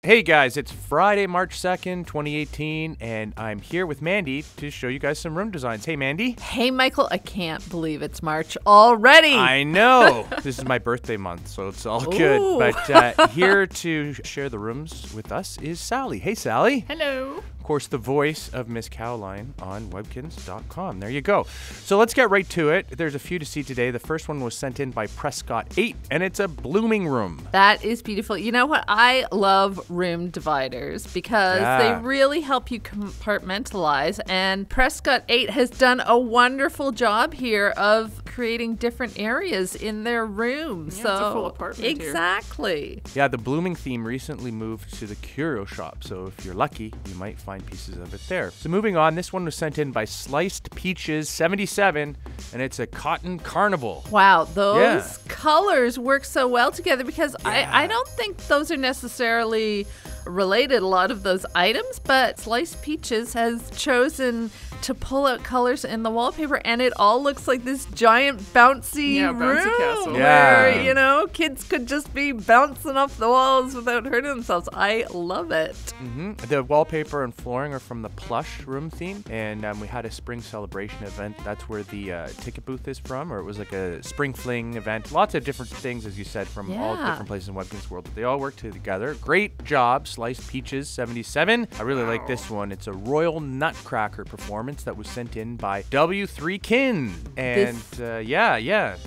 Hey guys, it's Friday, March 2nd, 2018, and I'm here with Mandy to show you guys some room designs. Hey, Mandy. Hey, Michael, I can't believe it's March already. I know. This is my birthday month, so it's all good. But here to share the rooms with us is Sally. Hey, Sally. Hello. Of course, the voice of Miss Caroline on Webkinz.com. There you go. So let's get right to it. There's a few to see today. The first one was sent in by Prescott 8, and it's a blooming room. That is beautiful. You know what? I love room dividers because they really help you compartmentalize. And Prescott 8 has done a wonderful job here of creating different areas in their room. Yeah, it's a full apartment exactly. Yeah, the blooming theme recently moved to the curio shop. So if you're lucky, you might find pieces of it there. So moving on, this one was sent in by Sliced Peaches 77, and it's a cotton carnival. Wow, those colors work so well together because I don't think those are necessarily related, a lot of those items, but Sliced Peaches has chosen to pull out colors in the wallpaper, and it all looks like this giant bouncy room castle. where, you know, kids could just be bouncing off the walls without hurting themselves. I love it. The wallpaper and flooring are from the plush room theme, and we had a spring celebration event. That's where the ticket booth is from, or it was like a spring fling event. Lots of different things, as you said, from all different places in Webkinz World. They all work together. Great job, Sliced Peaches 77. I really like this one. It's a Royal Nutcracker performance that was sent in by Webkinz. And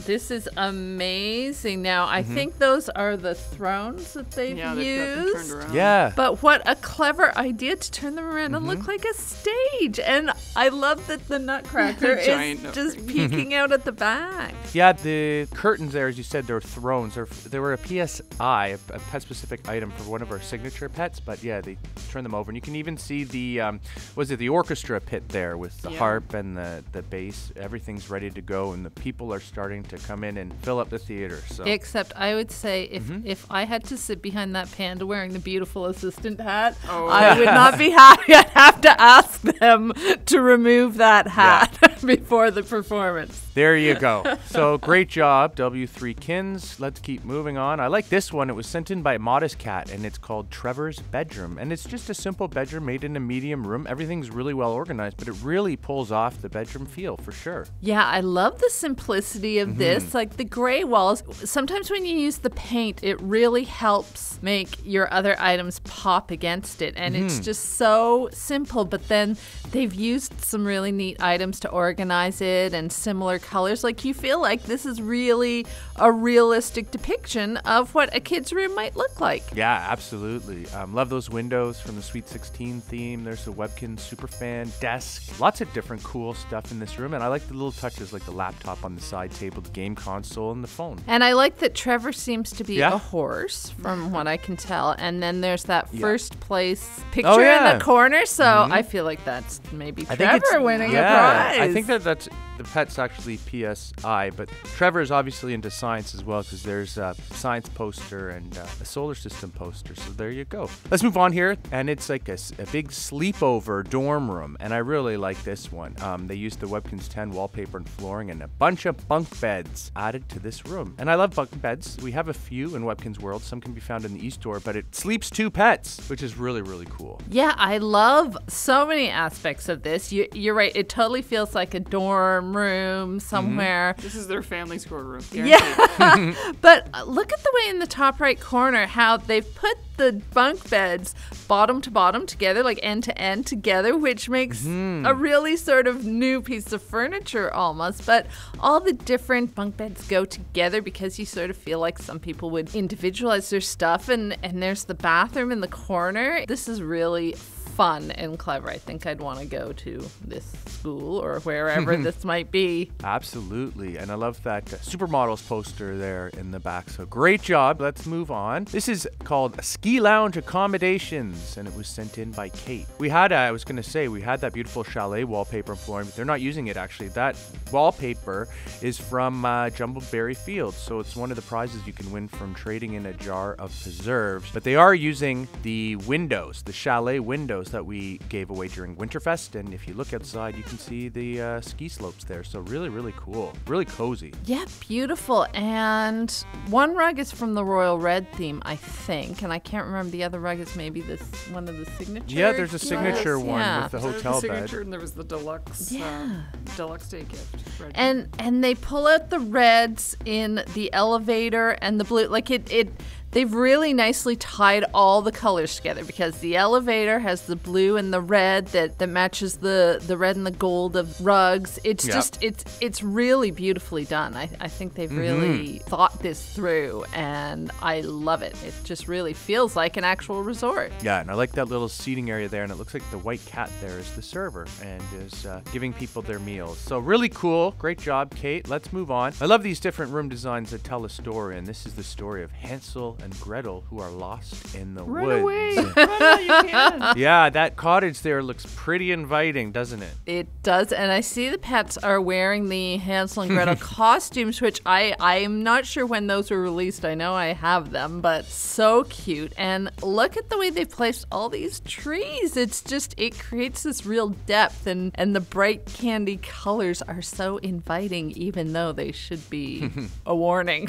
This is amazing. Now, I think those are the thrones that they've they've got them used. turned around. Yeah. But what a clever idea to turn them around and look like a stage. And I love that the Nutcracker is Giant just peeking out at the back. Yeah, the curtains there, as you said, they're thrones. They were a PSI, a pet-specific item for one of our signature pets. But yeah, they turn them over, and you can even see the the orchestra pit there with the harp and the bass. Everything's ready to go, and the people are starting to come in and fill up the theater. So Except I would say if I had to sit behind that panda wearing the beautiful assistant hat, I would not be happy. I'd have to ask them to remove that hat before the performance. There you go. So great job, Webkinz. Let's keep moving on. I like this one. It was sent in by Modest Cat, and it's called Trevors Bedroom. And it's just a simple bedroom made in a medium room. Everything's really well organized, but it really pulls off the bedroom feel for sure. Yeah, I love the simplicity of this. Like the gray walls, sometimes when you use the paint, it really helps make your other items pop against it. And it's just so simple, but then they've used some really neat items to organize it and similar colors. Like you feel like this is really a realistic depiction of what a kid's room might look like. Yeah, absolutely. Love those windows from the Sweet 16 theme. There's a Webkinz Superfan desk. Lots of different cool stuff in this room, and I like the little touches like the laptop on the side table, the game console, and the phone. And I like that Trevor seems to be a horse, from what I can tell. And then there's that first place picture in the corner, so I feel like that's maybe Trevor winning a prize. I think that's the pet's actually PSI, but Trevor is obviously into science as well, because there's a science poster and a solar system poster. So there you go. Let's move on here, and it's like a big sleepover dorm room, and I really like this one. They used the Webkinz 10 wallpaper and flooring and a bunch of bunk beds added to this room. And I love bunk beds. We have a few in Webkinz World. Some can be found in the e-store, but it sleeps 2 pets, which is really, really cool. Yeah, I love so many aspects of this. You're right. It totally feels like a dorm room somewhere. This is their family score room. Yeah. But look at the way in the top right corner how they've put the bunk beds bottom to bottom together, like end to end together, which makes a really sort of new piece of furniture almost. But all the different bunk beds go together because you sort of feel like some people would individualize their stuff. And there's the bathroom in the corner. This is really fun and clever. I think I'd want to go to this school or wherever this might be. Absolutely. And I love that Supermodels poster there in the back. So great job. Let's move on. This is called Ski Lounge Accommodations, and it was sent in by Kate. We had, I was going to say, we had that beautiful chalet wallpaper and flooring, but they're not using it actually. That wallpaper is from Jumbleberry Fields. So it's one of the prizes you can win from trading in a jar of preserves. But they are using the windows, the chalet windows those that we gave away during Winterfest, and if you look outside, you can see the ski slopes there. So really, really cool. Really cozy. Yeah, beautiful. And one rug is from the Royal Red theme, I think, and I can't remember the other rug is maybe this one of the signature. Yeah, there's a signature one with the There was hotel the bed. signature, and there was the deluxe, deluxe day gift. Red. And they pull out the reds in the elevator and the blue, like it they've really nicely tied all the colors together, because the elevator has the blue and the red that matches the red and the gold of rugs. It's just it's really beautifully done. I think they've really thought this through, and I love it. It just really feels like an actual resort. Yeah, and I like that little seating area there, and it looks like the white cat there is the server and is giving people their meals. So really cool. Great job, Kate. Let's move on. I love these different room designs that tell a story, and this is the story of Hansel and Gretel, who are lost in the Run woods. away! Run out, you can! Yeah, that cottage there looks pretty inviting, doesn't it? It does, and I see the pets are wearing the Hansel and Gretel costumes, which I am not sure when those were released. I know I have them, but so cute. And look at the way they placed all these trees. It's just, it creates this real depth, and the bright candy colors are so inviting, even though they should be a warning.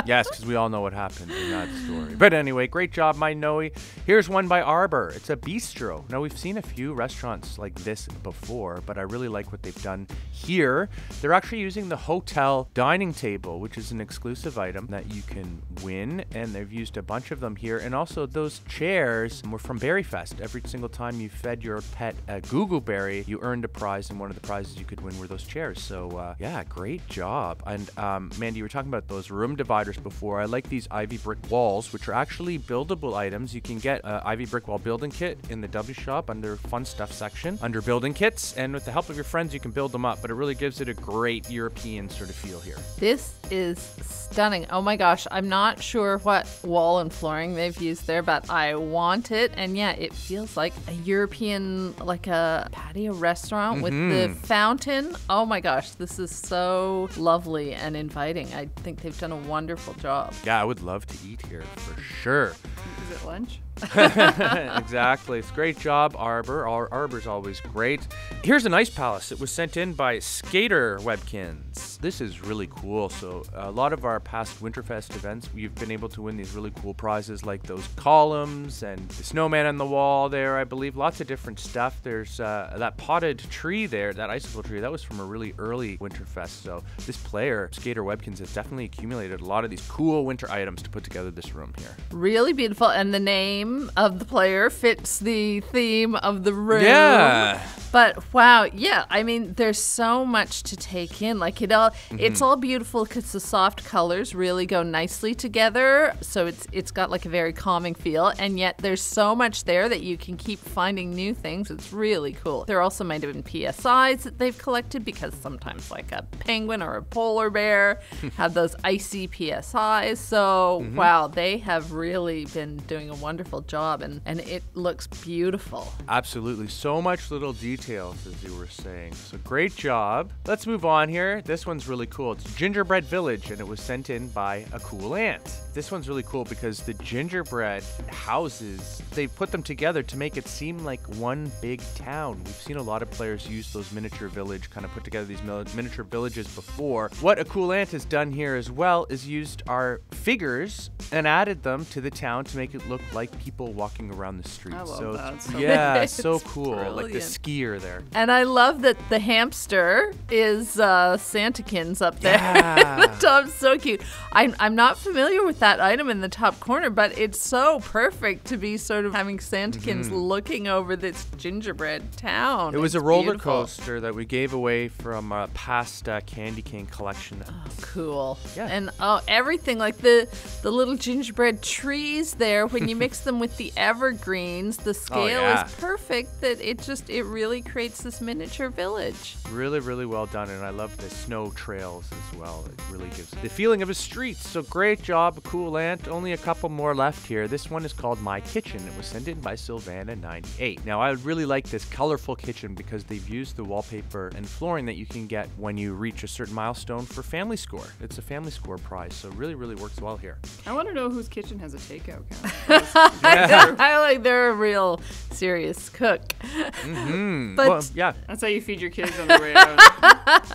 Yes, because we all know what happened in that story. But anyway, great job, my Noe. Here's one by Arbor. It's a bistro. Now, we've seen a few restaurants like this before, but I really like what they've done here. They're actually using the hotel dining table, which is an exclusive item that you can win, and they've used a bunch of them here. And also, those chairs were from Berryfest. Every single time you fed your pet a Goo Berry, you earned a prize, and one of the prizes you could win were those chairs. So, yeah, great job. And Mandy, you were talking about those room dividers before. I like these ivy brick walls, which are actually buildable items. You can get an ivy brick wall building kit in the W shop under fun stuff section, under building kits, and with the help of your friends, you can build them up, but it really gives it a great European sort of feel here. This is stunning. Oh my gosh, I'm not sure what wall and flooring they've used there, but I want it. And yeah, it feels like a European, like a patio restaurant with the fountain. Oh my gosh, this is so lovely and inviting. I think they've done a wonderful job. Yeah, I would love to eat here for sure. Is it lunch? Exactly. It's a great job, Arbor. Arbor's always great. Here's an ice palace. It was sent in by Skater Webkinz. This is really cool. So a lot of our past Winterfest events, we've been able to win these really cool prizes like those columns and the snowman on the wall there, I believe. Lots of different stuff. There's that potted tree there, that icicle tree. That was from a really early Winterfest. So this player, Skater Webkinz, has definitely accumulated a lot of these cool winter items to put together this room here. Really beautiful. And the name of the player fits the theme of the room. Yeah. But wow, yeah, I mean, there's so much to take in. Like it's all beautiful because the soft colors really go nicely together. So it's got like a very calming feel, and yet there's so much there that you can keep finding new things. It's really cool. There also might have been PSIs that they've collected, because sometimes like a penguin or a polar bear have those icy PSIs. So wow, they have really been doing a wonderful job, and it looks beautiful. Absolutely. So much little details, as you were saying. So great job. Let's move on here. This one's really cool. It's Gingerbread Village, and it was sent in by a cool aunt. This one's really cool because the gingerbread houses, they put them together to make it seem like one big town. We've seen a lot of players use those miniature village, kind of put together these miniature villages before. What a cool aunt has done here as well is used our figures and added them to the town to make it look like people walking around the streets. I love so that. it's- yeah, so cool. brilliant. Like the skier there. And I love that the hamster is Santakins up there. Yeah. The top, so cute. I'm not familiar with that item in the top corner, but it's so perfect to be sort of having Santakins looking over this gingerbread town. It was a It's roller beautiful. coaster that we gave away from a past Candy Cane collection. Cool. Yeah. And everything, like the little gingerbread trees there, when you mix them with the evergreens, the scale yeah. is perfect, that it really creates this miniature village. Really, really well done, and I love the snow trails as well. It really gives the feeling of a street. So great job, cool aunt. Only a couple more left here. This one is called My Kitchen. It was sent in by Sylvana98. Now, I really like this colorful kitchen because they've used the wallpaper and flooring that you can get when you reach a certain milestone for Family Score. It's a Family Score prize, so really, really works well here. I want to know whose kitchen has a takeout counter. I like they're a real serious cook. Mm-hmm. But well, yeah. That's how you feed your kids on the way out.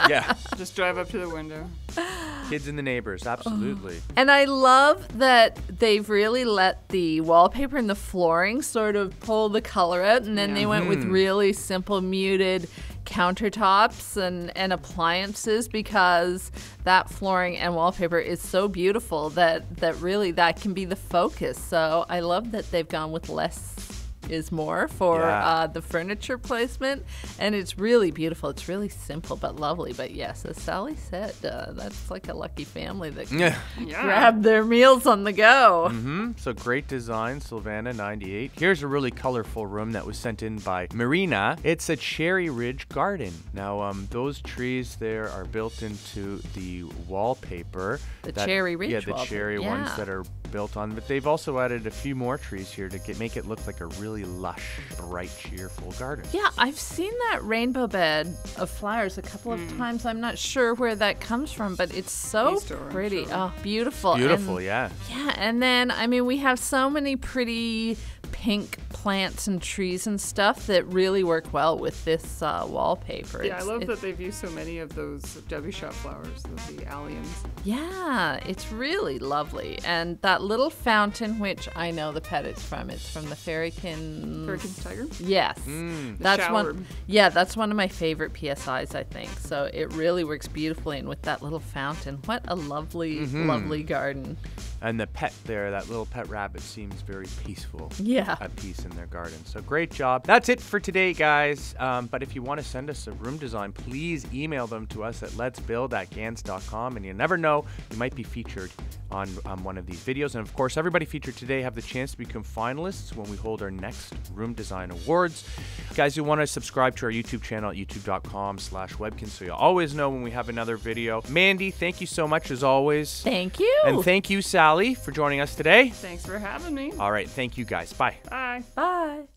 Yeah. Just drive up to the window. Kids and the neighbors, absolutely. And I love that they've really let the wallpaper and the flooring sort of pull the color out, and then they went with really simple muted countertops and appliances, because that flooring and wallpaper is so beautiful that really that can be the focus. So I love that they've gone with less is more for the furniture placement, and it's really beautiful. It's really simple but lovely. But yes, as Sally said, that's like a lucky family that can grab their meals on the go. So great design, Sylvana 98. Here's a really colorful room that was sent in by Marina. It's a cherry ridge garden. Now those trees there are built into the wallpaper. The cherry ridge the wallpaper. cherry ones that are built on, but they've also added a few more trees here to make it look like a really lush, bright, cheerful garden. Yeah, I've seen that rainbow bed of flowers a couple of times. I'm not sure where that comes from, but it's so pretty. Oh, beautiful. Beautiful, and, yeah. Yeah, and then, I mean, we have so many pretty pink plants and trees and stuff that really work well with this wallpaper. Yeah, I love that they've used so many of those Debbie shop flowers, the alliums. Yeah, it's really lovely. And that little fountain, which I know the pet it's from the Fairykins Tiger? Yes. That's shower. one. Yeah, that's one of my favorite PSIs, I think. So it really works beautifully, and with that little fountain, what a lovely, lovely garden. And the pet there, that little pet rabbit, seems very peaceful. Yeah. At peace in their garden. So great job. That's it for today, guys. But if you want to send us a room design, please email them to us at letsbuild@gans.com. And you never know, you might be featured on one of these videos. And of course, everybody featured today have the chance to become finalists when we hold our next Room Design Awards. Guys, you want to subscribe to our YouTube channel at youtube.com/Webkinz so you'll always know when we have another video. Mandy, thank you so much as always. Thank you. And thank you, Sally, for joining us today. Thanks for having me. All right, thank you guys. Bye. Bye. Bye.